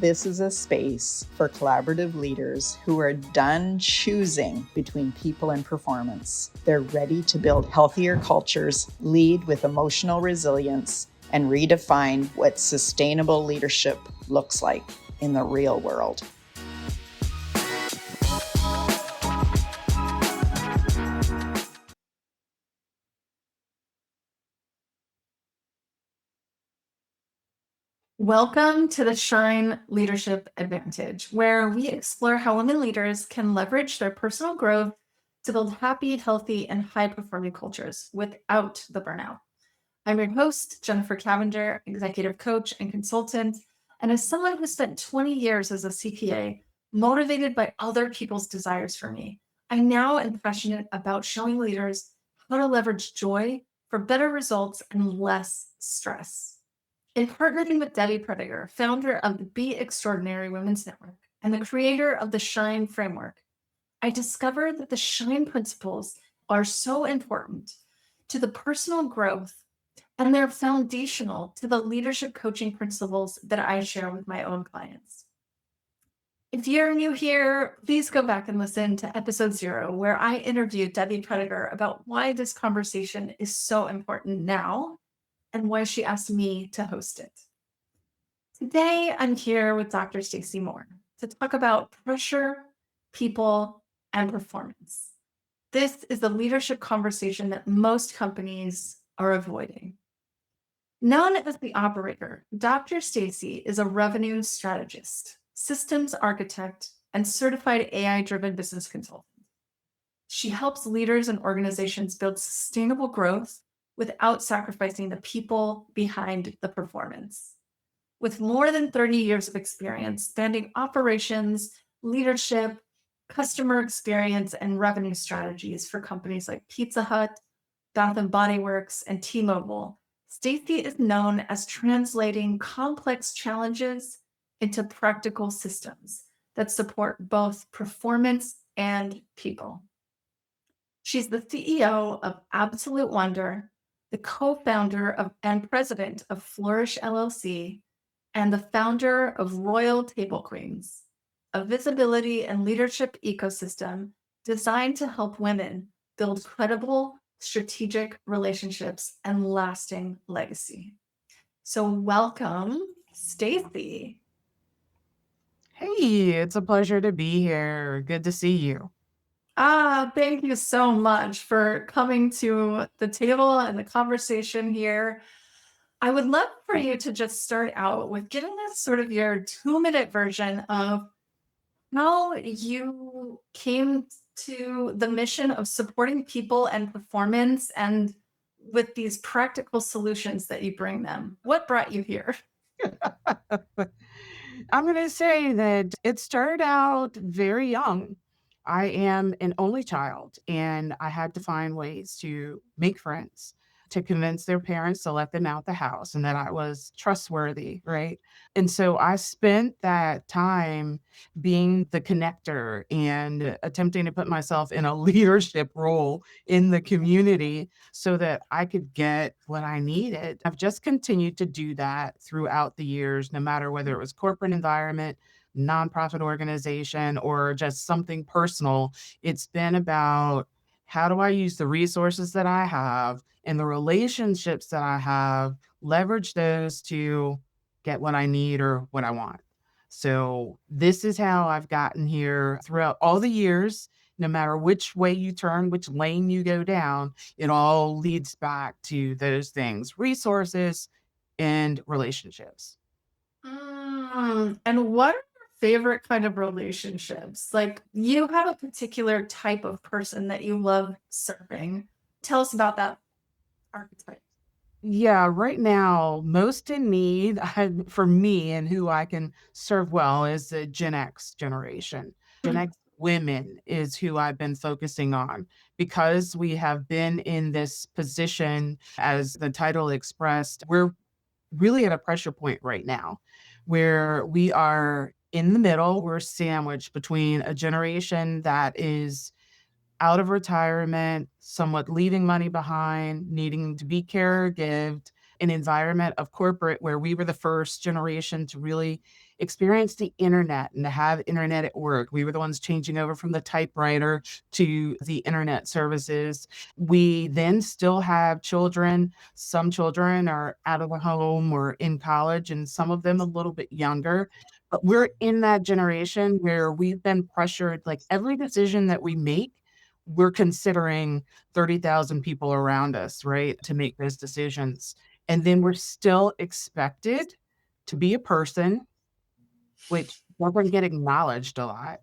This is a space for collaborative leaders who are done choosing between people and performance. They're ready to build healthier cultures, lead with emotional resilience, and redefine what sustainable leadership looks like in the real world. Welcome to the Shine Leadership Advantage, where we explore how women leaders can leverage their personal growth to build happy, healthy, and high-performing cultures without the burnout. I'm your host, Jennifer Cavender, executive coach and consultant, and as someone who spent 20 years as a CPA, motivated by other people's desires for me, I now am passionate about showing leaders how to leverage joy for better results and less stress. In partnering with Debbie Prediger, founder of the Be Extraordinary Women's Network and the creator of the Shine Framework, I discovered that the Shine principles are so important to the personal growth and they're foundational to the leadership coaching principles that I share with my own clients. If you're new here, please go back and listen to episode 0, where I interviewed Debbie Prediger about why this conversation is so important now and why she asked me to host it. Today, I'm here with Dr. Staci Moore to talk about pressure, people, and performance. This is the leadership conversation that most companies are avoiding. Known as the operator, Dr. Staci is a revenue strategist, systems architect, and certified AI-driven business consultant. She helps leaders and organizations build sustainable growth without sacrificing the people behind the performance. With more than 30 years of experience spanning operations, leadership, customer experience, and revenue strategies for companies like Pizza Hut, Bath and Body Works, and T-Mobile, Staci is known as translating complex challenges into practical systems that support both performance and people. She's the CEO of Absolute Wonder, the co-founder of and president of Flourish LLC, and the founder of Royal Table Queens, a visibility and leadership ecosystem designed to help women build credible, strategic relationships and lasting legacy. So welcome, Staci. Hey, it's a pleasure to be here. Good to see you. Thank you so much for coming to the table and the conversation here. I would love for you to just start out with giving us sort of your 2-minute version of how you came to the mission of supporting people and performance and with these practical solutions that you bring them. What brought you here? I'm going to say that it started out very young. I am an only child, and I had to find ways to make friends, to convince their parents to let them out the house and that I was trustworthy, right? And so I spent that time being the connector and attempting to put myself in a leadership role in the community so that I could get what I needed. I've just continued to do that throughout the years, no matter whether it was corporate environment, nonprofit organization, or just something personal. It's been about how do I use the resources that I have and the relationships that I have, leverage those to get what I need or what I want. So this is how I've gotten here throughout all the years. No matter which way you turn, which lane you go down, it all leads back to those things, resources and relationships. And what are your favorite kind of relationships? Like you have a particular type of person that you love serving. Tell us about that archetype. Yeah, right now, most in need for me and who I can serve well is the Gen X generation. Gen Hmm. X women is who I've been focusing on because we have been in this position, as the title expressed. We're really at a pressure point right now where we are in the middle. We're sandwiched between a generation that is out of retirement, somewhat leaving money behind, needing to be caregived, an environment of corporate where we were the first generation to really experience the internet and to have internet at work. We were the ones changing over from the typewriter to the internet services. We then still have children. Some children are out of the home or in college, and some of them a little bit younger. But we're in that generation where we've been pressured, like every decision that we make, we're considering 30,000 people around us, right, to make those decisions. And then we're still expected to be a person, which doesn't get acknowledged a lot,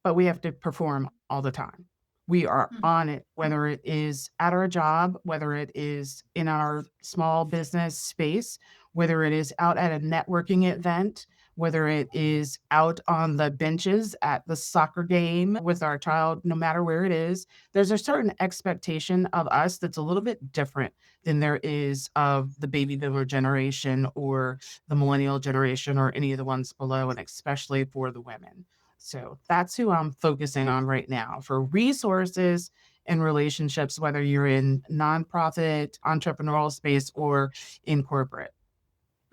but we have to perform all the time. We are on it, whether it is at our job, whether it is in our small business space, whether it is out at a networking event, whether it is out on the benches at the soccer game with our child, no matter where it is, there's a certain expectation of us that's a little bit different than there is of the baby boomer generation or the millennial generation or any of the ones below, and especially for the women. So that's who I'm focusing on right now for resources and relationships, whether you're in nonprofit, entrepreneurial space, or in corporate.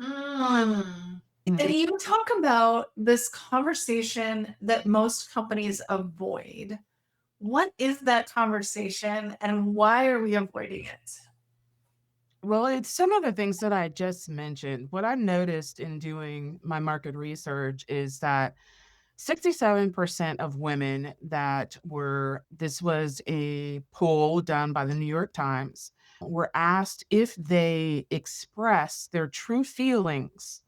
Mm. And you talk about this conversation that most companies avoid. What is that conversation and why are we avoiding it? Well, it's some of the things that I just mentioned. What I noticed in doing my market research is that 67% of women that were, this was a poll done by the New York Times, were asked if they express their true feelings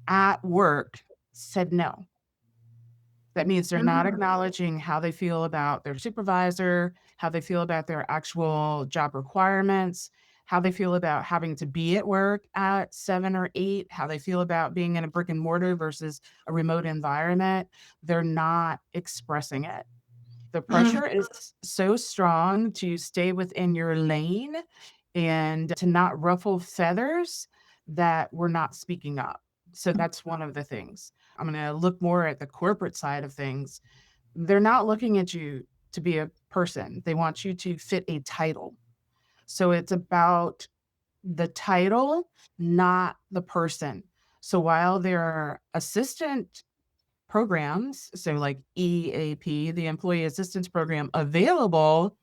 at work, said no. That means they're not acknowledging how they feel about their supervisor, how they feel about their actual job requirements, how they feel about having to be at work at 7 or 8, how they feel about being in a brick and mortar versus a remote environment. They're not expressing it. The pressure is so strong to stay within your lane and to not ruffle feathers that we're not speaking up. So that's one of the things. I'm going to look more at the corporate side of things. They're not looking at you to be a person. They want you to fit a title. So it's about the title, not the person. So while there are assistant programs, so like EAP, the Employee Assistance Program, available,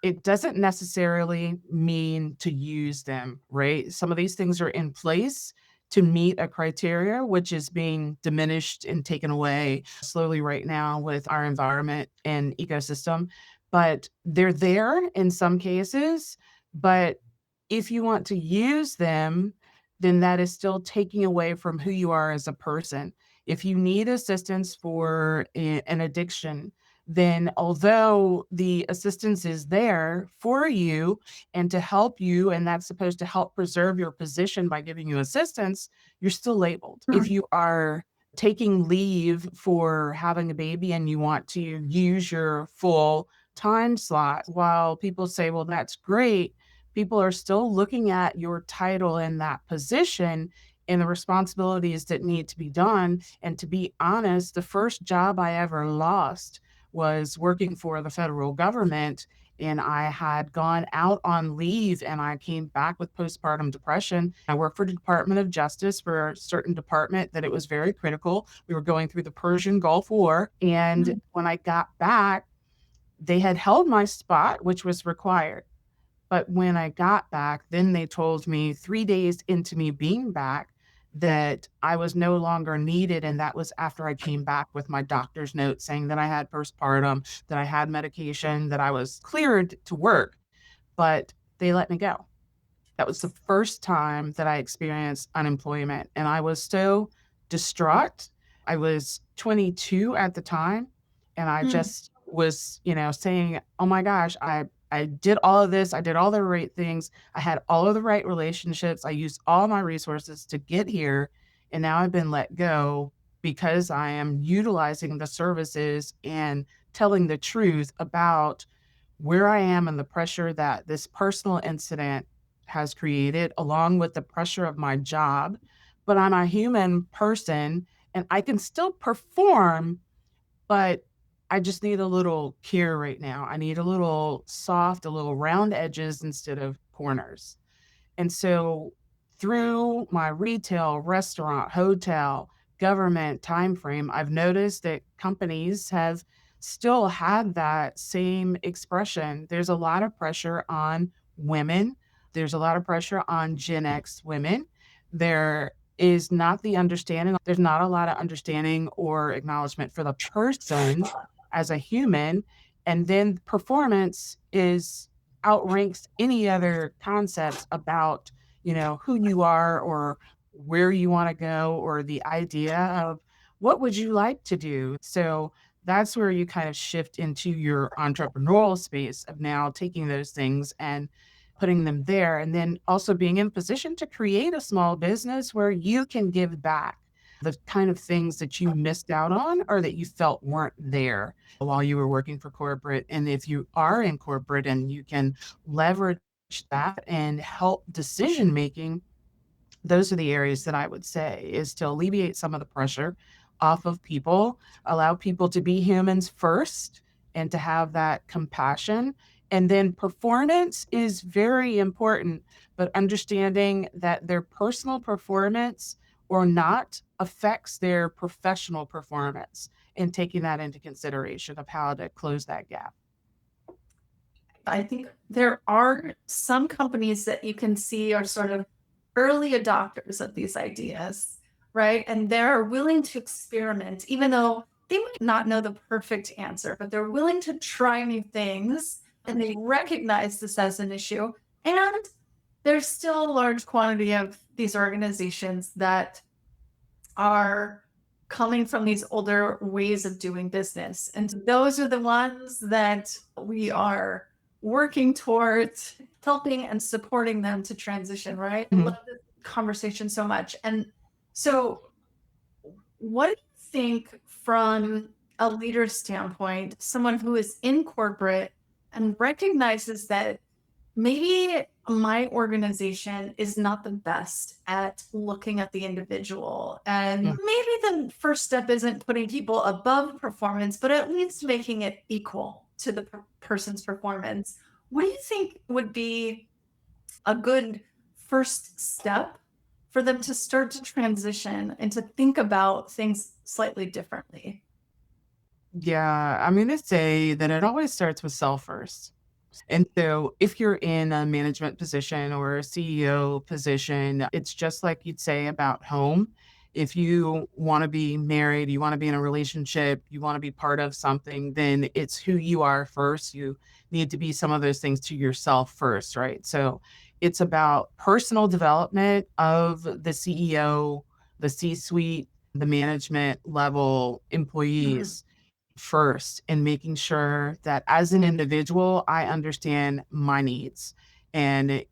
it doesn't necessarily mean to use them, right? Some of these things are in place to meet a criteria, which is being diminished and taken away slowly right now with our environment and ecosystem. But they're there in some cases. But if you want to use them, then that is still taking away from who you are as a person. If you need assistance for an addiction, then although the assistance is there for you and to help you, and that's supposed to help preserve your position by giving you assistance, you're still labeled. If you are taking leave for having a baby and you want to use your full time slot, while people say, well, that's great, people are still looking at your title in that position and the responsibilities that need to be done. And to be honest, the first job I ever lost was working for the federal government, and I had gone out on leave and I came back with postpartum depression. I worked for the Department of Justice for a certain department that it was very critical. We were going through the Persian Gulf War. And when I got back, they had held my spot, which was required. But when I got back, then they told me 3 days into me being back that I was no longer needed, and that was after I came back with my doctor's note saying that I had postpartum, that I had medication, that I was cleared to work, but they let me go. That was the first time that I experienced unemployment, and I was so distraught. I was 22 at the time, and I just was, saying, "Oh my gosh, I did all of this. I did all the right things. I had all of the right relationships. I used all my resources to get here, and now I've been let go because I am utilizing the services and telling the truth about where I am and the pressure that this personal incident has created, along with the pressure of my job. But I'm a human person and I can still perform, but I just need a little care right now. I need a little soft, a little round edges instead of corners." And so through my retail, restaurant, hotel, government timeframe, I've noticed that companies have still had that same expression. There's a lot of pressure on women. There's a lot of pressure on Gen X women. There is not the understanding, there's not a lot of understanding or acknowledgement for the person as a human. And then performance is outranks any other concepts about, who you are or where you want to go or the idea of what would you like to do. So that's where you kind of shift into your entrepreneurial space of now taking those things and putting them there, and then also being in position to create a small business where you can give back the kind of things that you missed out on or that you felt weren't there while you were working for corporate. And if you are in corporate and you can leverage that and help decision making, those are the areas that I would say is to alleviate some of the pressure off of people, allow people to be humans first and to have that compassion. And then performance is very important, but understanding that their personal performance or not affects their professional performance and taking that into consideration of how to close that gap. I think there are some companies that you can see are sort of early adopters of these ideas, right? And they're willing to experiment, even though they might not know the perfect answer, but they're willing to try new things and they recognize this as an issue. And there's still a large quantity of these organizations that are coming from these older ways of doing business. And those are the ones that we are working towards helping and supporting them to transition, right? I Mhm. love this conversation so much. And so, what do you think from a leader standpoint, someone who is in corporate and recognizes that maybe my organization is not the best at looking at the individual. And Yeah. maybe the first step isn't putting people above performance, but at least making it equal to the person's performance. What do you think would be a good first step for them to start to transition and to think about things slightly differently? Yeah, I'm going to say that it always starts with self first. And so if you're in a management position or a CEO position, it's just like you'd say about home. If you want to be married, you want to be in a relationship, you want to be part of something, then it's who you are first. You need to be some of those things to yourself first, right? So it's about personal development of the CEO, the C suite, the management level employees first and making sure that as an individual, I understand my needs. And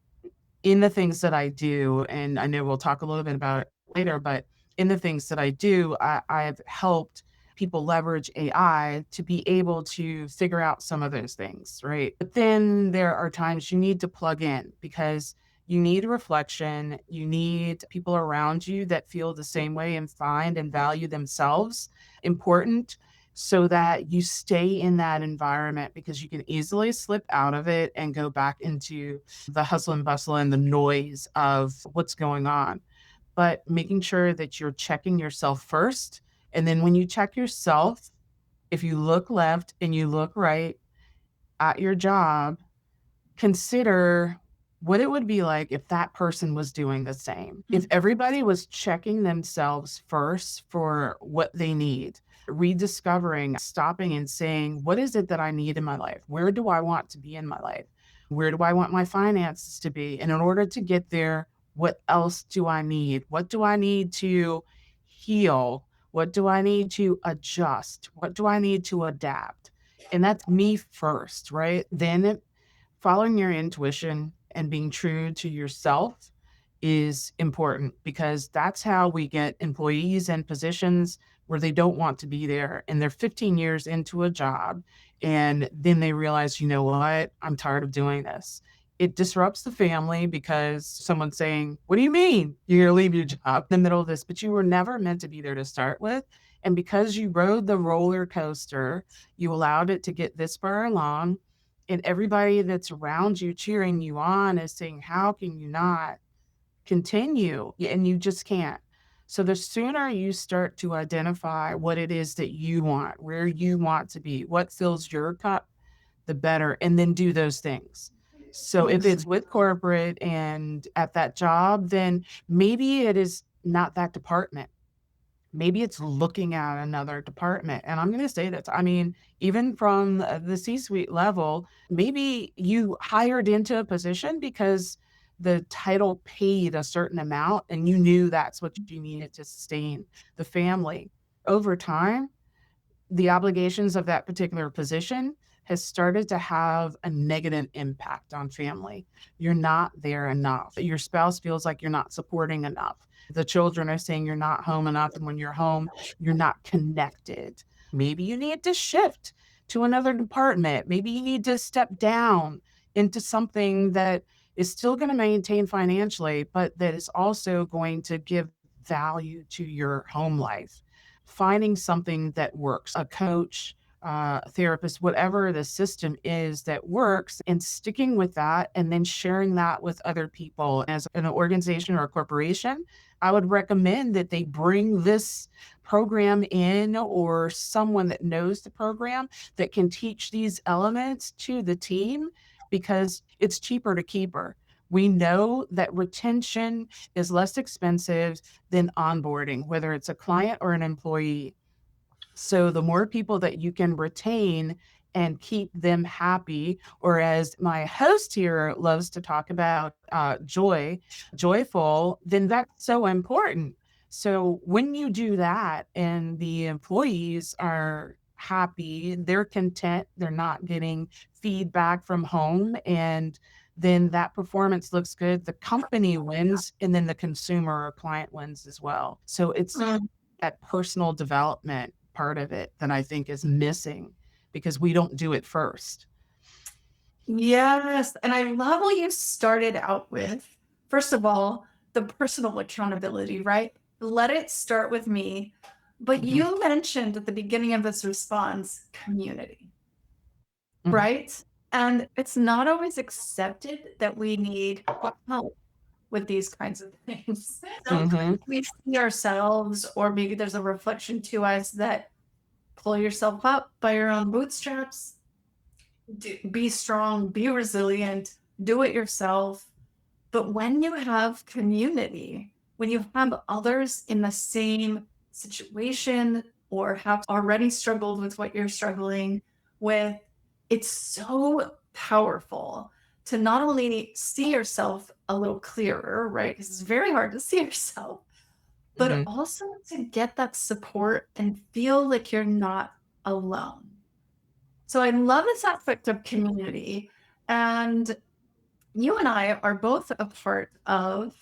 in the things that I do, and I know we'll talk a little bit about it later, but in the things that I do, I've helped people leverage AI to be able to figure out some of those things, right? But then there are times you need to plug in because you need reflection. You need people around you that feel the same way and find and value themselves important so that you stay in that environment because you can easily slip out of it and go back into the hustle and bustle and the noise of what's going on. But making sure that you're checking yourself first. And then when you check yourself, if you look left and you look right at your job, consider what it would be like if that person was doing the same. If everybody was checking themselves first for what they need, rediscovering, stopping and saying, what is it that I need in my life? Where do I want to be in my life? Where do I want my finances to be? And in order to get there, what else do I need? What do I need to heal? What do I need to adjust? What do I need to adapt? And that's me first, right? Then following your intuition and being true to yourself is important because that's how we get employees in positions where they don't want to be there and they're 15 years into a job and then they realize, you know what, I'm tired of doing this. It disrupts the family because someone's saying, what do you mean you're going to leave your job in the middle of this? But you were never meant to be there to start with. And because you rode the roller coaster, you allowed it to get this far along and everybody that's around you cheering you on is saying, how can you not continue? And you just can't. So the sooner you start to identify what it is that you want, where you want to be, what fills your cup, the better, and then do those things. So if it's with corporate and at that job, then maybe it is not that department. Maybe it's looking at another department. And I'm going to say that, I mean, even from the C-suite level, maybe you hired into a position because the title paid a certain amount and you knew that's what you needed to sustain the family. Over time, the obligations of that particular position has started to have a negative impact on family. You're not there enough. Your spouse feels like you're not supporting enough. The children are saying you're not home enough. And when you're home, you're not connected. Maybe you need to shift to another department. Maybe you need to step down into something that is still going to maintain financially, but that is also going to give value to your home life. Finding something that works, a coach, a therapist, whatever the system is that works, and sticking with that and then sharing that with other people. As an organization or a corporation, I would recommend that they bring this program in, or someone that knows the program that can teach these elements to the team, because it's cheaper to keep her. We know that retention is less expensive than onboarding, whether it's a client or an employee. So the more people that you can retain and keep them happy, or as my host here loves to talk about, joyful, then that's so important. So when you do that and the employees are happy, they're content, they're not getting feedback from home, and then that performance looks good, the company wins, and then the consumer or client wins as well. So it's that personal development part of it that I think is missing because we don't do it first. Yes. And I love what you started out with. First of all, the personal accountability, right? Let it start with me. But Mhm. you mentioned at the beginning of this response community, Mhm. right? And it's not always accepted that we need help with these kinds of things. Mhm. Sometimes we see ourselves, or maybe there's a reflection to us that pull yourself up by your own bootstraps, be strong, be resilient, do it yourself. But when you have community, when you have others in the same situation or have already struggled with what you're struggling with, it's so powerful to not only see yourself a little clearer, right? Because it's very hard to see yourself, but Mhm. also to get that support and feel like you're not alone. So I love this aspect of community. And you and I are both a part of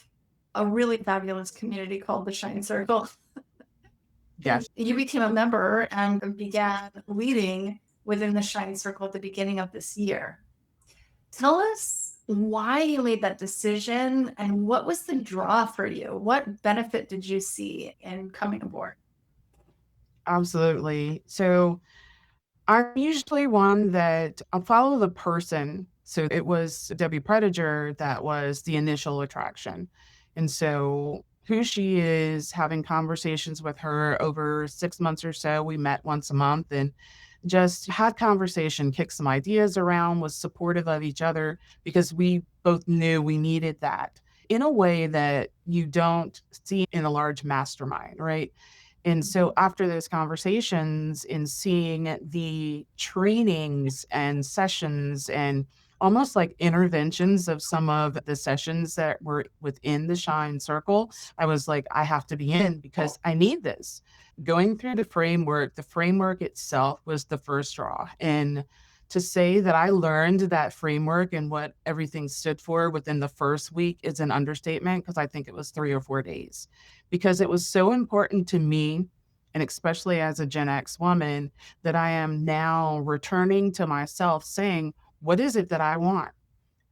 a really fabulous community called the Shine Circle. Yes. You became a member and began leading within the Shine Circle at the beginning of this year. Tell us why you made that decision and what was the draw for you? What benefit did you see in coming aboard? Absolutely. So I'm usually one that I'll follow the person. So it was Debbie Prediger that was the initial attraction. And so who she is, having conversations with her over 6 months or so. We met once a month and just had conversation, kicked some ideas around, was supportive of each other because we both knew we needed that in a way that you don't see in a large mastermind, right? And so after those conversations and seeing the trainings and sessions and almost like interventions of some of the sessions that were within the Shine Circle, I was like, I have to be in because I need this. Going through the framework itself was the first draw. And to say that I learned that framework and what everything stood for within the first week is an understatement, because I think it was 3 or 4 days, because it was so important to me, and especially as a Gen X woman, that I am now returning to myself saying, what is it that I want?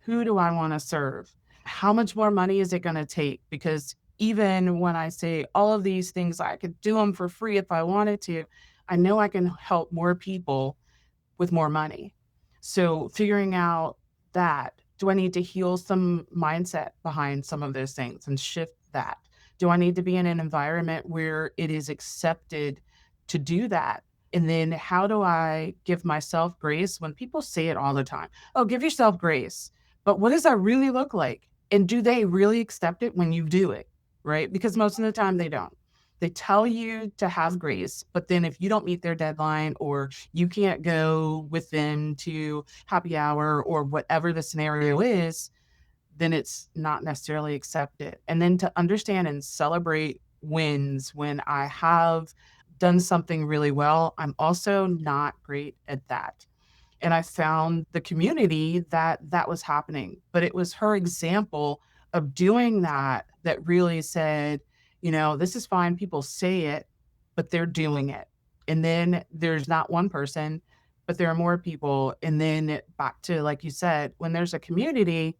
Who do I want to serve? How much more money is it going to take? Because even when I say all of these things, I could do them for free if I wanted to, I know I can help more people with more money. So figuring out that, do I need to heal some mindset behind some of those things and shift that? Do I need to be in an environment where it is accepted to do that? And then how do I give myself grace when people say it all the time? Oh, give yourself grace. But what does that really look like? And do they really accept it when you do it? Right? Because most of the time they don't. They tell you to have grace, but then if you don't meet their deadline or you can't go with them to happy hour or whatever the scenario is, then it's not necessarily accepted. And then to understand and celebrate wins when I have done something really well, I'm also not great at that. And I found the community that that was happening, but it was her example of doing that that really said, this is fine. People say it, but they're doing it. And then there's not one person, but there are more people. And then back to, like you said, when there's a community,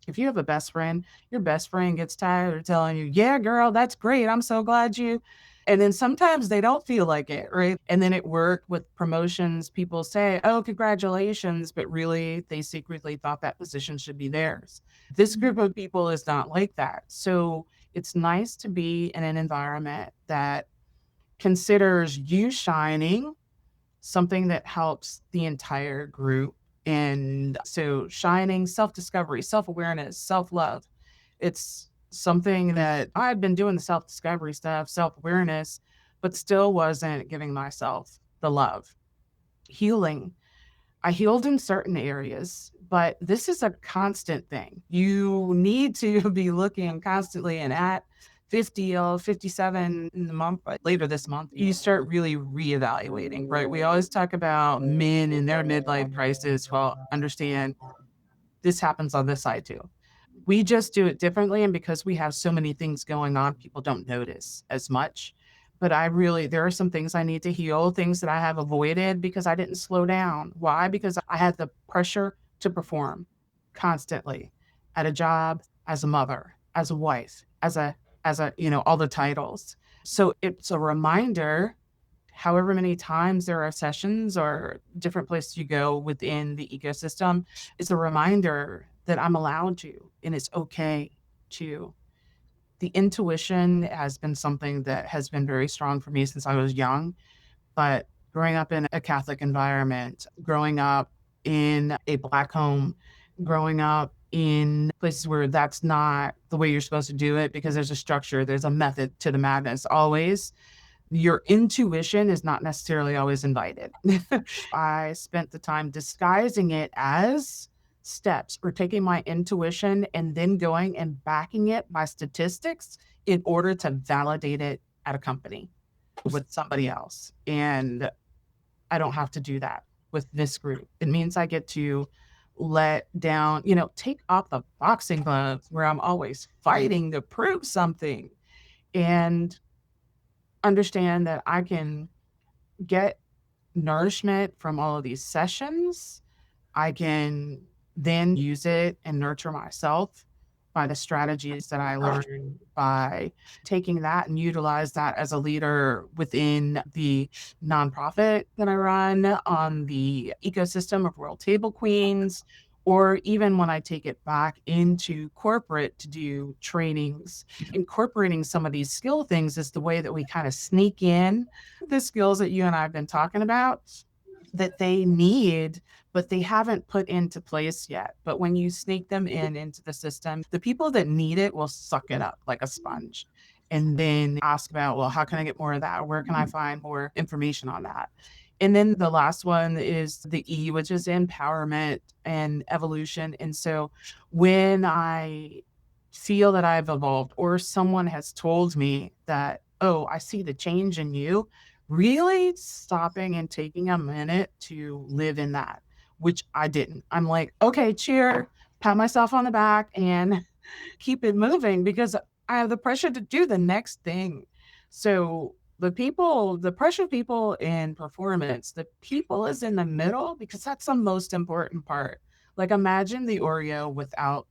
if you have a best friend, your best friend gets tired of telling you, yeah, girl, that's great. I'm so glad you. And then sometimes they don't feel like it, right? And then at work with promotions, people say, oh, congratulations. But really, they secretly thought that position should be theirs. This group of people is not like that. So it's nice to be in an environment that considers you shining something that helps the entire group. And so shining, self-discovery, self-awareness, self-love. It's something that I'd been doing the self-discovery stuff, self-awareness, but still wasn't giving myself the love. Healing. I healed in certain areas, but this is a constant thing. You need to be looking constantly, and at 50 or 57 in the month, but later this month, you start really reevaluating, right? We always talk about men in their midlife crisis. Well, understand this happens on this side too. We just do it differently. And because we have so many things going on, people don't notice as much. But there are some things I need to heal, things that I have avoided because I didn't slow down. Why? Because I had the pressure to perform constantly at a job, as a mother, as a wife, all the titles. So it's a reminder, however many times there are sessions or different places you go within the ecosystem, it's a reminder that I'm allowed to, and it's okay to. The intuition has been something that has been very strong for me since I was young, but growing up in a Catholic environment, growing up in a Black home, growing up in places where that's not the way you're supposed to do it because there's a structure, there's a method to the madness always. Your intuition is not necessarily always invited. I spent the time disguising it as steps or taking my intuition and then going and backing it by statistics in order to validate it at a company with somebody else. And I don't have to do that with this group. It means I get to let down, take off the boxing gloves where I'm always fighting to prove something and understand that I can get nourishment from all of these sessions. I can then use it and nurture myself by the strategies that I learned by taking that and utilize that as a leader within the nonprofit that I run on the ecosystem of World Table Queens, or even when I take it back into corporate to do trainings. Incorporating some of these skill things is the way that we kind of sneak in the skills that you and I have been talking about that they need, but they haven't put into place yet. But when you sneak them into the system, the people that need it will suck it up like a sponge and then ask about, well, how can I get more of that? Where can I find more information on that? And then the last one is the E, which is empowerment and evolution. And so when I feel that I've evolved or someone has told me that, oh, I see the change in you, really stopping and taking a minute to live in that, which I didn't. I'm like, okay, cheer, pat myself on the back and keep it moving because I have the pressure to do the next thing. So the pressure people in performance, the people is in the middle because that's the most important part. Like imagine the Oreo without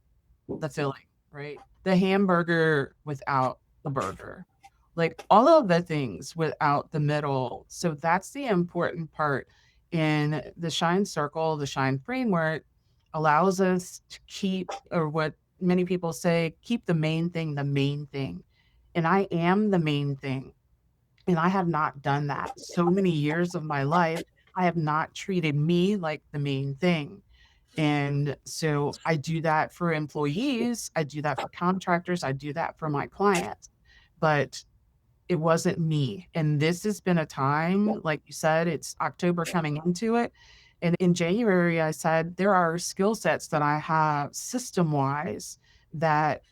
the filling, right? The hamburger without the burger, like all of the things without the middle. So that's the important part. In the Shine Circle, the Shine framework allows us to keep, or what many people say, keep the main thing the main thing. and I am the main thing. And I have not done that. So many years of my life, I have not treated me like the main thing. And so I do that for employees, I do that for contractors, I do that for my clients, but it wasn't me. And this has been a time, like you said, it's October coming into it. And in January, I said, there are skill sets that I have system wise that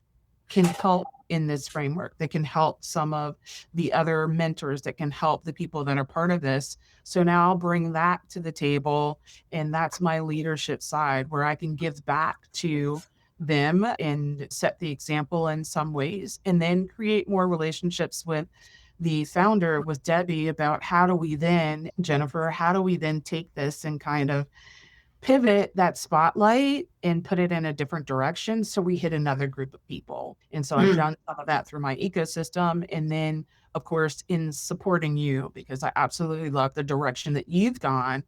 can help in this framework, that can help some of the other mentors, that can help the people that are part of this. So now I'll bring that to the table. And that's my leadership side where I can give back to them and set the example in some ways, and then create more relationships with the founder, with Debbie, about how do we then, Jennifer, how do we then take this and kind of pivot that spotlight and put it in a different direction so we hit another group of people. And so I've done some of that through my ecosystem. And then, of course, in supporting you, because I absolutely love the direction that you've gone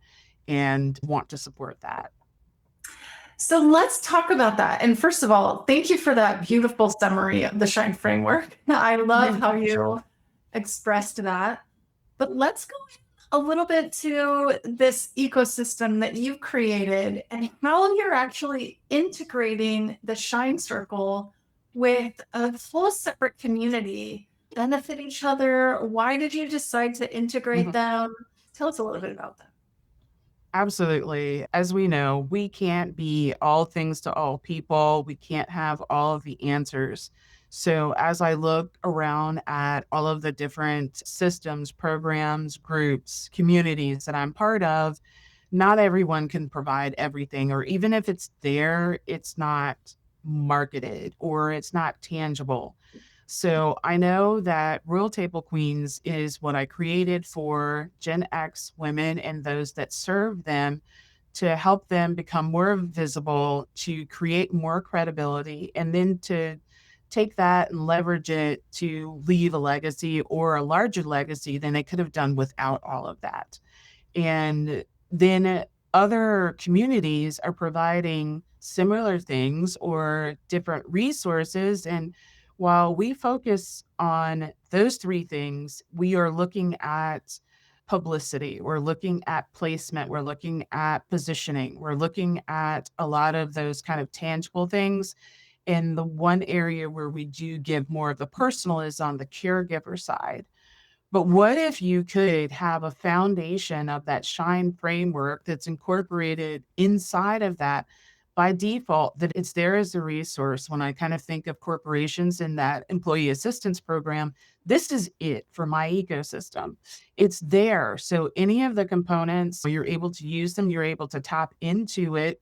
and want to support that. So let's talk about that. And first of all, thank you for that beautiful summary of the Shine framework. I love how you expressed that. But let's go a little bit to this ecosystem that you've created and how you're actually integrating the Shine Circle with a full separate community, benefit each other. Why did you decide to integrate them? Tell us a little bit about that. Absolutely. As we know, we can't be all things to all people. We can't have all of the answers. So, as I look around at all of the different systems, programs, groups, communities that I'm part of, not everyone can provide everything, or even if it's there, it's not marketed or it's not tangible. So I know that Royal Table Queens is what I created for Gen X women and those that serve them, to help them become more visible, to create more credibility, and then to take that and leverage it to leave a legacy, or a larger legacy than they could have done without all of that. And then other communities are providing similar things or different resources. And while we focus on those three things, we are looking at publicity, we're looking at placement, we're looking at positioning, we're looking at a lot of those kind of tangible things. And the one area where we do give more of the personal is on the caregiver side. But what if you could have a foundation of that Shine framework that's incorporated inside of that by default, that it's there as a resource? When I kind of think of corporations in that employee assistance program, this is it for my ecosystem. It's there. So any of the components, you're able to use them, you're able to tap into it.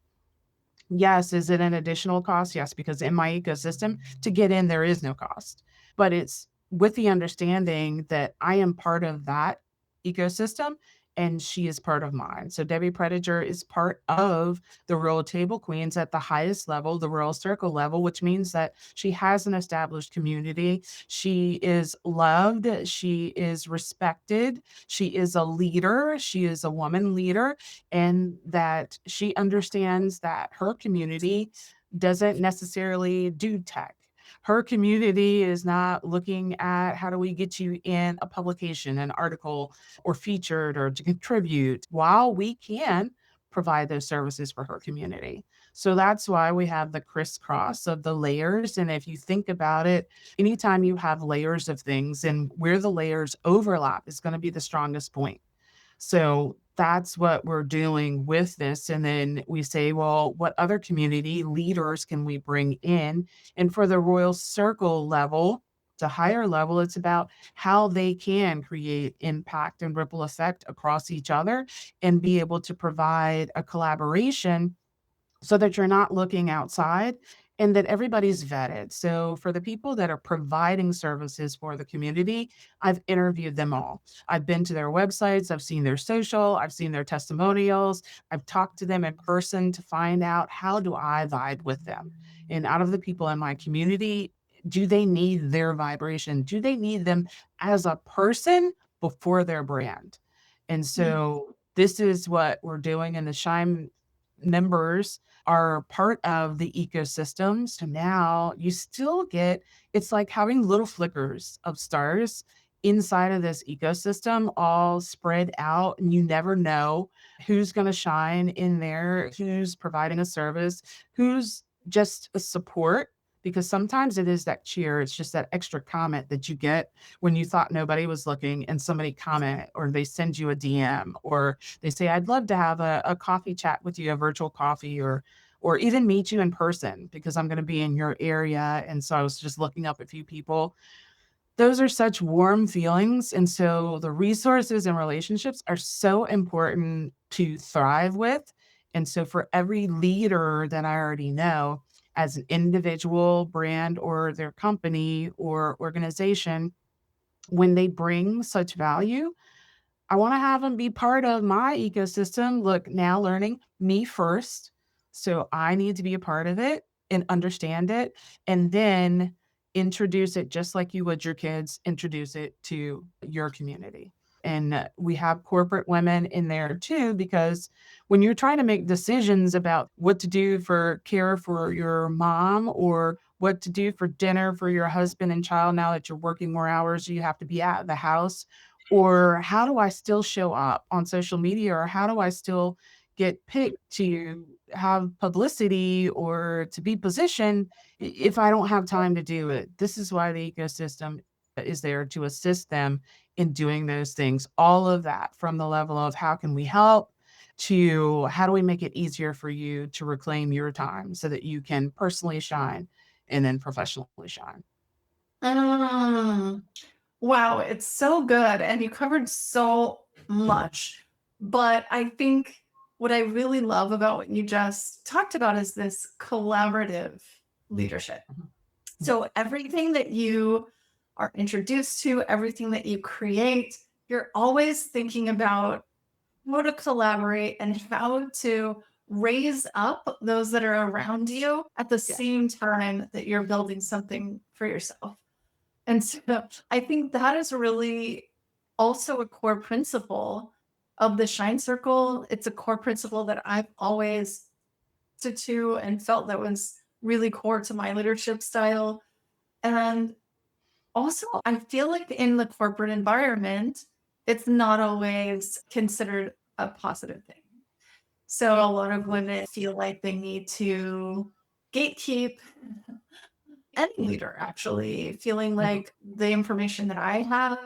Yes. Is it an additional cost? Yes, because in my ecosystem, to get in, there is no cost. But it's with the understanding that I am part of that ecosystem and she is part of mine. So Debbie Prediger is part of the Royal Table Queens at the highest level, the Royal Circle level, which means that she has an established community. She is loved. She is respected. She is a leader. She is a woman leader, and that she understands that her community doesn't necessarily do tech. Her community is not looking at how do we get you in a publication, an article, or featured or to contribute, while we can provide those services for her community. So that's why we have the crisscross of the layers. And if you think about it, anytime you have layers of things, and where the layers overlap is going to be the strongest point. So that's what we're doing with this. And then we say, well, what other community leaders can we bring in? And for the Royal Circle level, to higher level, it's about how they can create impact and ripple effect across each other and be able to provide a collaboration so that you're not looking outside, and that everybody's vetted. So for the people that are providing services for the community, I've interviewed them all. I've been to their websites, I've seen their social, I've seen their testimonials, I've talked to them in person to find out, how do I vibe with them? And out of the people in my community, do they need their vibration? Do they need them as a person before their brand? And so this is what we're doing in the Shine members are part of the ecosystem. So now you still get, it's like having little flickers of stars inside of this ecosystem all spread out, and you never know who's going to shine in there, who's providing a service, who's just a support. Because sometimes it is that cheer, it's just that extra comment that you get when you thought nobody was looking and somebody comment, or they send you a DM, or they say, I'd love to have a coffee chat with you, a virtual coffee, or even meet you in person because I'm going to be in your area. And so I was just looking up a few people. Those are such warm feelings. And so the resources and relationships are so important to thrive with. And so for every leader that I already know, as an individual, brand, or their company or organization, when they bring such value, I want to have them be part of my ecosystem. Look, now learning me first. So I need to be a part of it and understand it, and then introduce it just like you would your kids, introduce it to your community. And we have corporate women in there too, because when you're trying to make decisions about what to do for care for your mom, or what to do for dinner for your husband and child, now that you're working more hours, you have to be at the house, or how do I still show up on social media, or how do I still get picked to have publicity or to be positioned if I don't have time to do it? This is why the ecosystem is there to assist them in doing those things. All of that, from the level of how can we help, to how do we make it easier for you to reclaim your time so that you can personally shine and then professionally shine. Mm. Wow, it's so good. And you covered so much. But I think what I really love about what you just talked about is this collaborative leadership. Mhm. So everything that you are introduced to, everything that you create, you're always thinking about how to collaborate and how to raise up those that are around you at the Yeah. same time that you're building something for yourself. And so I think that is really also a core principle of the Shine Circle. It's a core principle that I've always stood to and felt that was really core to my leadership style. And also, I feel like in the corporate environment, it's not always considered a positive thing. So a lot of women feel like they need to gatekeep. Any leader actually feeling like the information that I have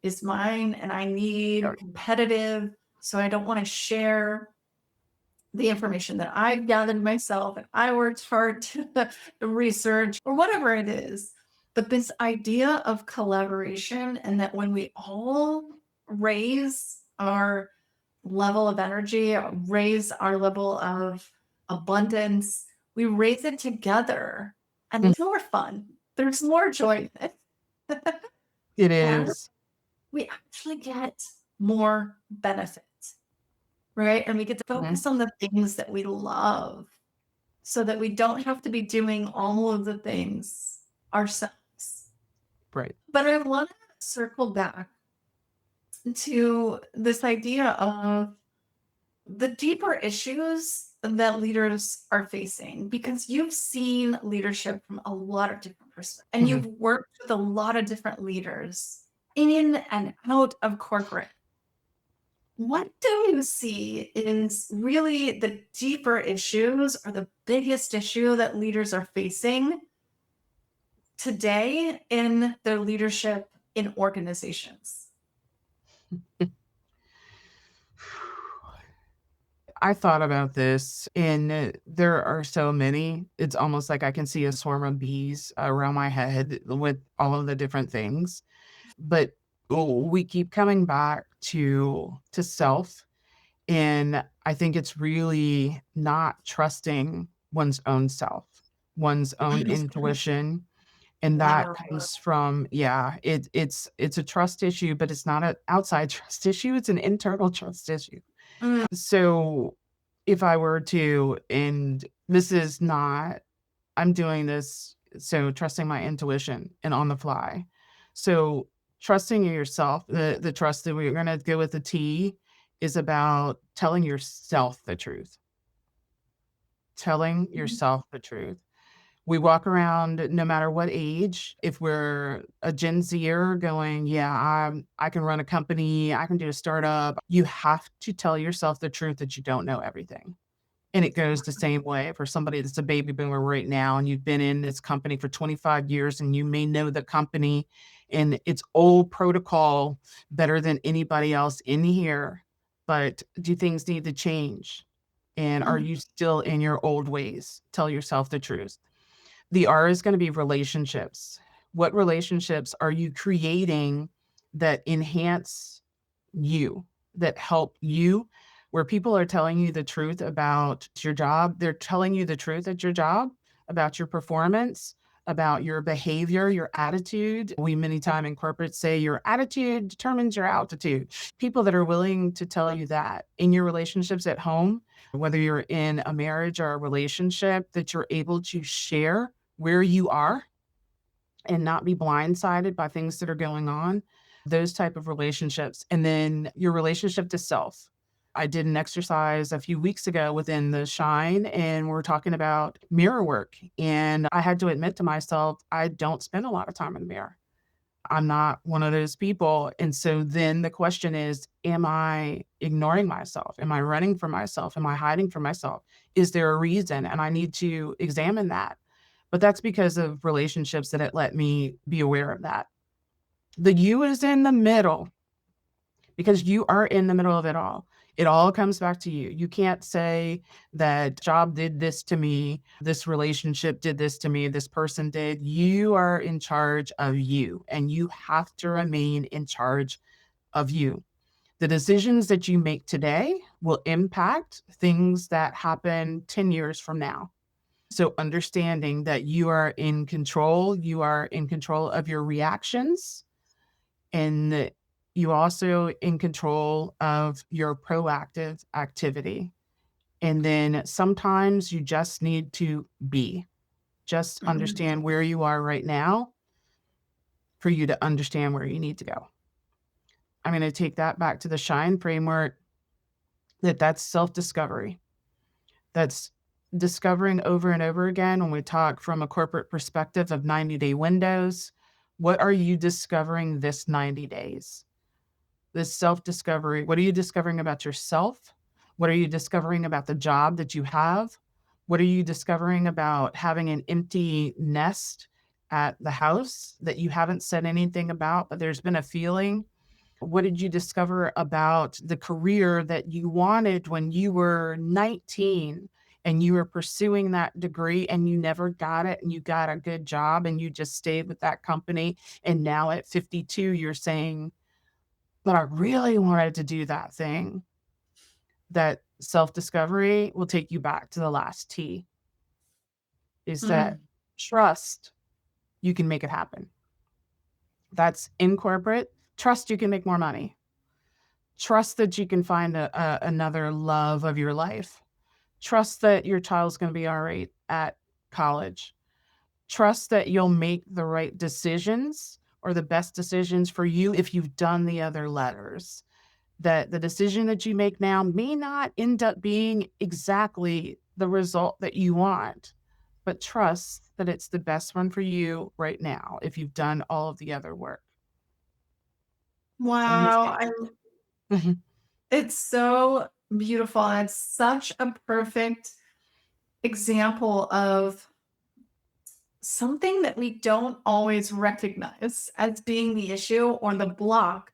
is mine and I need competitive. So I don't want to share the information that I've gathered myself and I worked hard to research or whatever it is. But this idea of collaboration, and that when we all raise our level of energy, raise our level of abundance, we raise it together and it's more fun. There's more joy in it. It And is. we actually get more benefits, right? And we get to focus on the things that we love so that we don't have to be doing all of the things ourselves. Right. But I want to circle back to this idea of the deeper issues that leaders are facing, because you've seen leadership from a lot of different perspectives and you've worked with a lot of different leaders in and out of corporate. What do you see is really the deeper issues or the biggest issue that leaders are facing today in their leadership in organizations? I thought about this, and there are so many. It's almost like I can see a swarm of bees around my head with all of the different things. But we keep coming back to self, and I think it's really not trusting one's own self, one's own intuition. And that Wow. comes from, yeah, it's a trust issue, but it's not an outside trust issue, it's an internal trust issue. Mm. So if I were to, and this is not, I'm doing this, so trusting my intuition and on the fly. So trusting yourself, the trust that we're going to go with the T is about telling yourself the truth. telling yourself the truth. We walk around no matter what age. If we're a Gen Zer going, yeah, I can run a company, I can do a startup. You have to tell yourself the truth that you don't know everything. And it goes the same way for somebody that's a baby boomer right now and you've been in this company for 25 years and you may know the company and its old protocol better than anybody else in here. But do things need to change? And are you still in your old ways? Tell yourself the truth. The R is going to be relationships. What relationships are you creating that enhance you, that help you, where people are telling you the truth about your job? They're telling you the truth at your job about your performance, about your behavior, your attitude. We many time in corporate say your attitude determines your altitude. People that are willing to tell you that in your relationships at home, whether you're in a marriage or a relationship, that you're able to share where you are and not be blindsided by things that are going on, those type of relationships. And then your relationship to self. I did an exercise a few weeks ago within the Shine, and we're talking about mirror work. And I had to admit to myself, I don't spend a lot of time in the mirror. I'm not one of those people. And so then the question is, am I ignoring myself? Am I running from myself? Am I hiding from myself? Is there a reason? And I need to examine that. But that's because of relationships that it let me be aware of that. The U is in the middle because you are in the middle of it all. It all comes back to you. You can't say that job did this to me, this relationship did this to me, this person did. You are in charge of you, and you have to remain in charge of you. The decisions that you make today will impact things that happen 10 years from now. So understanding that you are in control of your reactions, and that you also in control of your proactive activity. And then sometimes you just need to just understand where you are right now for you to understand where you need to go. I'm going to take that back to the Shine framework, that's self-discovery. That's discovering over and over again. When we talk from a corporate perspective of 90-day windows, what are you discovering this 90 days? This self-discovery. What are you discovering about yourself? What are you discovering about the job that you have? What are you discovering about having an empty nest at the house that you haven't said anything about, but there's been a feeling? What did you discover about the career that you wanted when you were 19 and you were pursuing that degree and you never got it and you got a good job and you just stayed with that company? And now at 52, you're saying, but I really wanted to do that thing. That self-discovery will take you back to the last T, is that trust you can make it happen. That's in corporate. Trust you can make more money. Trust that you can find another love of your life. Trust that your child's going to be all right at college. Trust that you'll make the right decisions or the best decisions for you if you've done the other letters. That the decision that you make now may not end up being exactly the result that you want, but trust that it's the best one for you right now if you've done all of the other work. Wow. It's so beautiful. And it's such a perfect example of something that we don't always recognize as being the issue or the block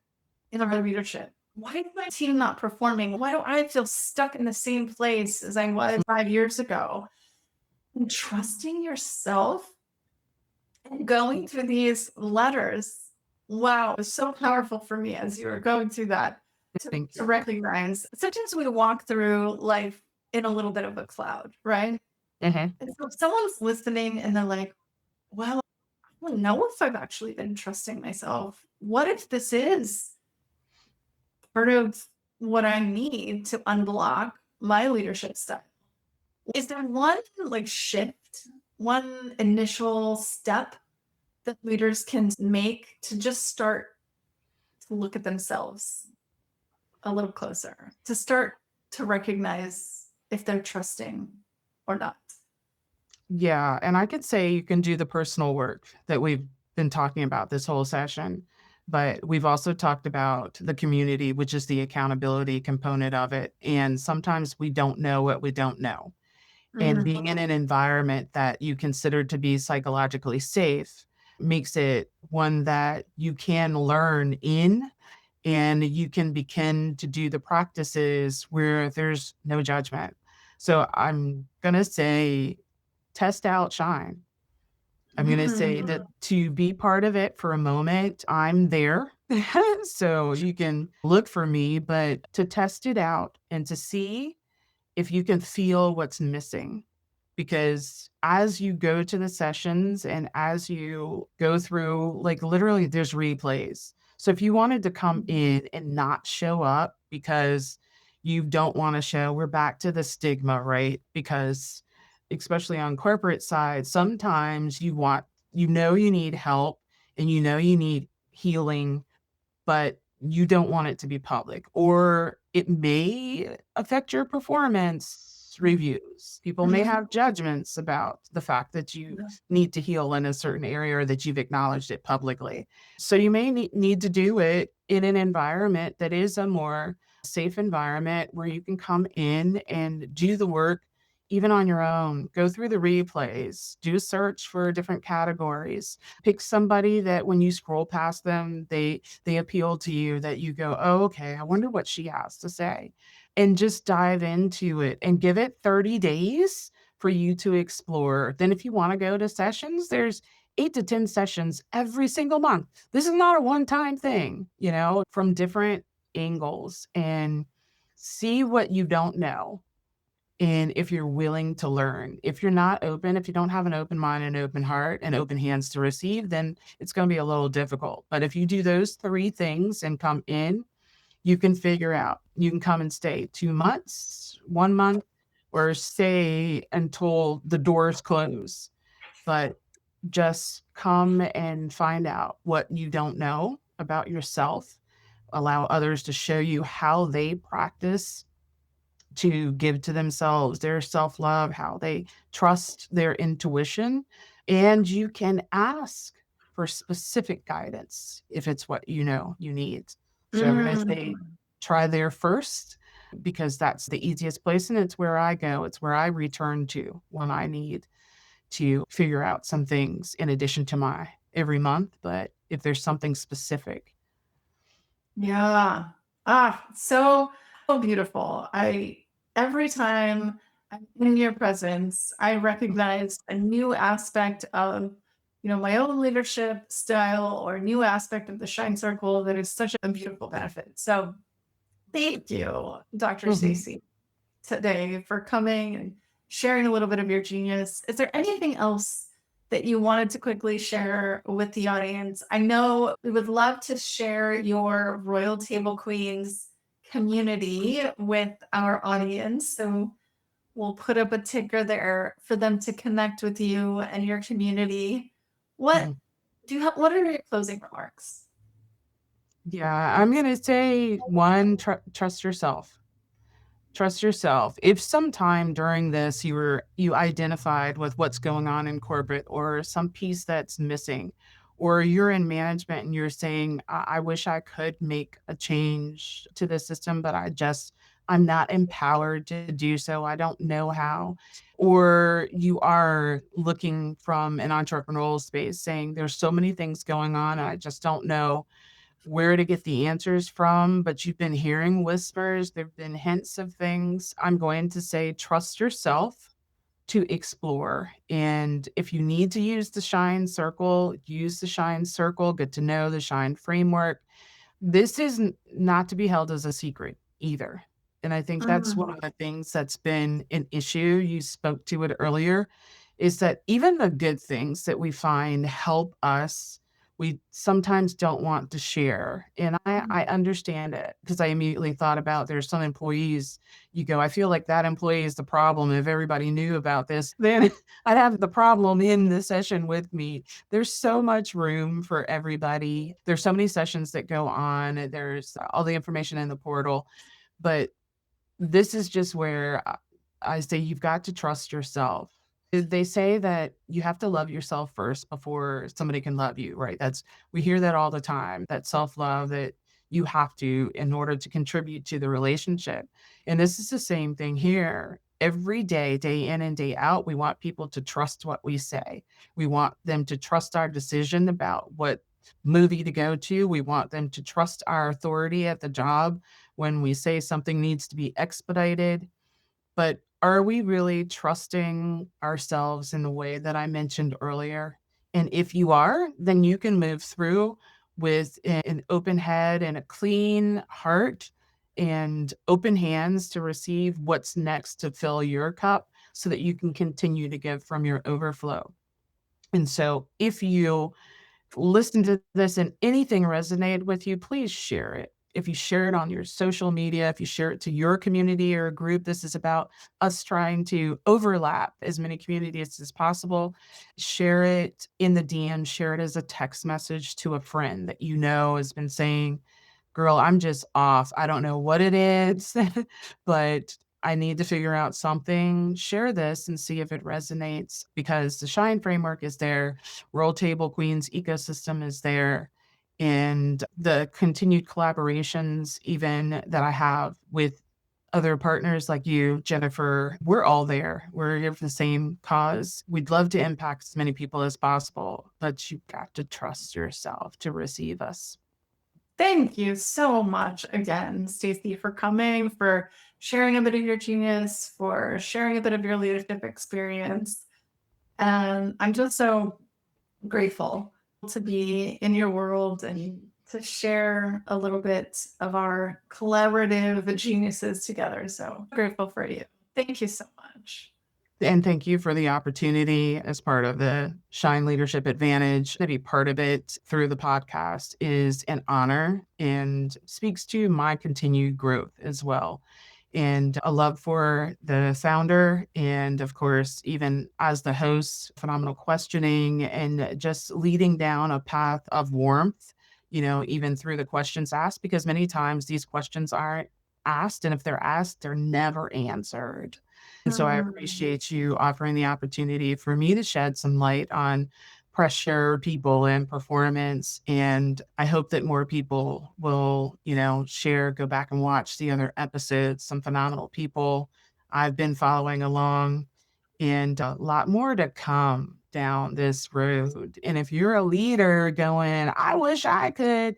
in our leadership. Why is my team not performing? Why do I feel stuck in the same place as I was 5 years ago? And trusting yourself and going through these letters. Wow, it was so powerful for me as you were going through that to recognize. Sometimes we walk through life in a little bit of a cloud, right? And so if someone's listening and they're like, well, I don't know if I've actually been trusting myself. What if this is part of what I need to unblock my leadership style? Is there one like shift, one initial step that leaders can make to just start to look at themselves a little closer, to start to recognize if they're trusting or not? Yeah, and I could say you can do the personal work that we've been talking about this whole session, but we've also talked about the community, which is the accountability component of it. And sometimes we don't know what we don't know. And Mm. being in an environment that you consider to be psychologically safe makes it one that you can learn in, and you can begin to do the practices where there's no judgment. So I'm going to say test out Shine. I'm going to say that to be part of it for a moment, I'm there. So you can look for me, but to test it out and to see if you can feel what's missing. Because as you go to the sessions and as you go through, like literally, there's replays. So if you wanted to come in and not show up because you don't want to show, we're back to the stigma, right? Because especially on corporate side, sometimes you know, you need help and you know, you need healing, but you don't want it to be public, or it may affect your performance reviews. People may have judgments about the fact that you need to heal in a certain area or that you've acknowledged it publicly. So you may need to do it in an environment that is a more safe environment where you can come in and do the work even on your own. Go through the replays, do a search for different categories, pick somebody that when you scroll past them, they appeal to you, that you go, oh, okay, I wonder what she has to say. And just dive into it and give it 30 days for you to explore. Then if you want to go to sessions, there's 8 to 10 sessions every single month. This is not a one-time thing, from different angles, and see what you don't know. And if you're willing to learn, if you're not open, if you don't have an open mind and open heart and open hands to receive, then it's going to be a little difficult. But if you do those 3 things and come in, you can figure out, you can come and stay 2 months, 1 month, or stay until the doors close. But just come and find out what you don't know about yourself. Allow others to show you how they practice to give to themselves, their self-love, how they trust their intuition. And you can ask for specific guidance if it's what you know you need. So I'm going to say try there first, because that's the easiest place, and it's where I go. It's where I return to when I need to figure out some things in addition to my every month. But if there's something specific. Yeah. So beautiful. Every time I'm in your presence, I recognize a new aspect of, my own leadership style, or a new aspect of the Shine Circle that is such a beautiful benefit. So thank you, Dr. Staci, today for coming and sharing a little bit of your genius. Is there anything else that you wanted to quickly share with the audience? I know we would love to share your Royal Table Queens community with our audience. So we'll put up a ticker there for them to connect with you and your community. What what are your closing remarks? Yeah, I'm going to say one, trust yourself. Trust yourself. If sometime during this you identified with what's going on in corporate, or some piece that's missing, or you're in management and you're saying, I wish I could make a change to the system, but I'm not empowered to do so. I don't know how. Or you are looking from an entrepreneurial space saying there's so many things going on and I just don't know where to get the answers from, but you've been hearing whispers, there've been hints of things. I'm going to say trust yourself to explore. And if you need to use the Shine Circle, use the Shine Circle, get to know the Shine framework. This is not to be held as a secret either. And I think that's one of the things that's been an issue. You spoke to it earlier, is that even the good things that we find help us, we sometimes don't want to share. And I understand it, because I immediately thought about, there's some employees, you go, I feel like that employee is the problem. If everybody knew about this, then I'd have the problem in the session with me. There's so much room for everybody. There's so many sessions that go on. There's all the information in the portal. But this is just where I say you've got to trust yourself. They say that you have to love yourself first before somebody can love you, right? We hear that all the time, that self-love that you have to in order to contribute to the relationship. And this is the same thing here. Every day, day in and day out, we want people to trust what we say. We want them to trust our decision about what movie to go to. We want them to trust our authority at the job when we say something needs to be expedited. But are we really trusting ourselves in the way that I mentioned earlier? And if you are, then you can move through with an open head and a clean heart and open hands to receive what's next to fill your cup so that you can continue to give from your overflow. And so if you listen to this and anything resonated with you, please share it. If you share it on your social media, if you share it to your community or a group, this is about us trying to overlap as many communities as possible. Share it in the DM, share it as a text message to a friend that you know has been saying, girl, I'm just off. I don't know what it is, but I need to figure out something. Share this and see if it resonates because the Shine framework is there. World Table Queens ecosystem is there. And the continued collaborations, even that I have with other partners like you, Jennifer, we're all there. We're here for the same cause. We'd love to impact as many people as possible, but you've got to trust yourself to receive us. Thank you so much again, Staci, for coming, for sharing a bit of your genius, for sharing a bit of your leadership experience. And I'm just so grateful to be in your world and to share a little bit of our collaborative geniuses together. So grateful for you. Thank you so much. And thank you for the opportunity as part of the Shine Leadership Advantage. To be part of it through the podcast is an honor and speaks to my continued growth as well. And a love for the founder. And of course, even as the host, phenomenal questioning and just leading down a path of warmth, even through the questions asked, because many times these questions aren't asked. And if they're asked, they're never answered. And so I appreciate you offering the opportunity for me to shed some light on pressure, people, and performance. And I hope that more people will, share, go back and watch the other episodes, some phenomenal people I've been following along, and a lot more to come down this road. And if you're a leader going, I wish I could,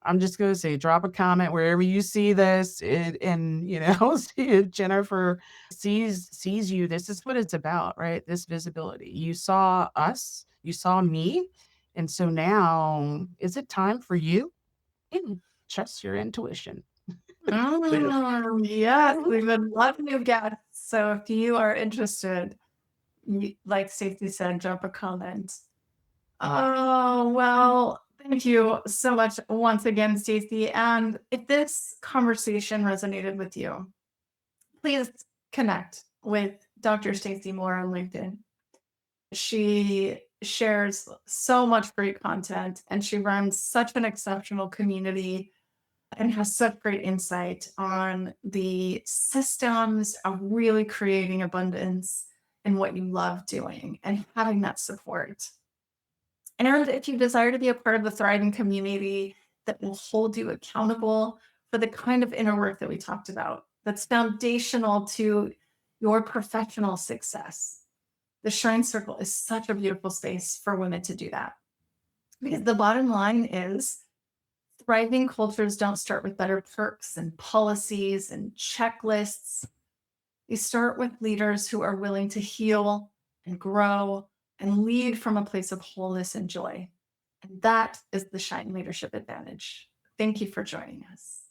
I'm just going to say, drop a comment wherever you see this, and see if Jennifer sees you. This is what it's about, right? This visibility. You saw us, you saw me, and so now is it time for you? Trust your intuition. Yes, we've been loving new guests. So if you are interested, like Staci said, drop a comment. Oh, well, thank you so much once again, Staci. And if this conversation resonated with you, please connect with Dr. Staci Moore on LinkedIn. She shares so much great content and she runs such an exceptional community and has such great insight on the systems of really creating abundance in what you love doing and having that support. And if you desire to be a part of the thriving community that will hold you accountable for the kind of inner work that we talked about, that's foundational to your professional success, the Shine Circle is such a beautiful space for women to do that. Because the bottom line is thriving cultures don't start with better perks and policies and checklists. They start with leaders who are willing to heal and grow and lead from a place of wholeness and joy. And that is the Shine Leadership Advantage. Thank you for joining us.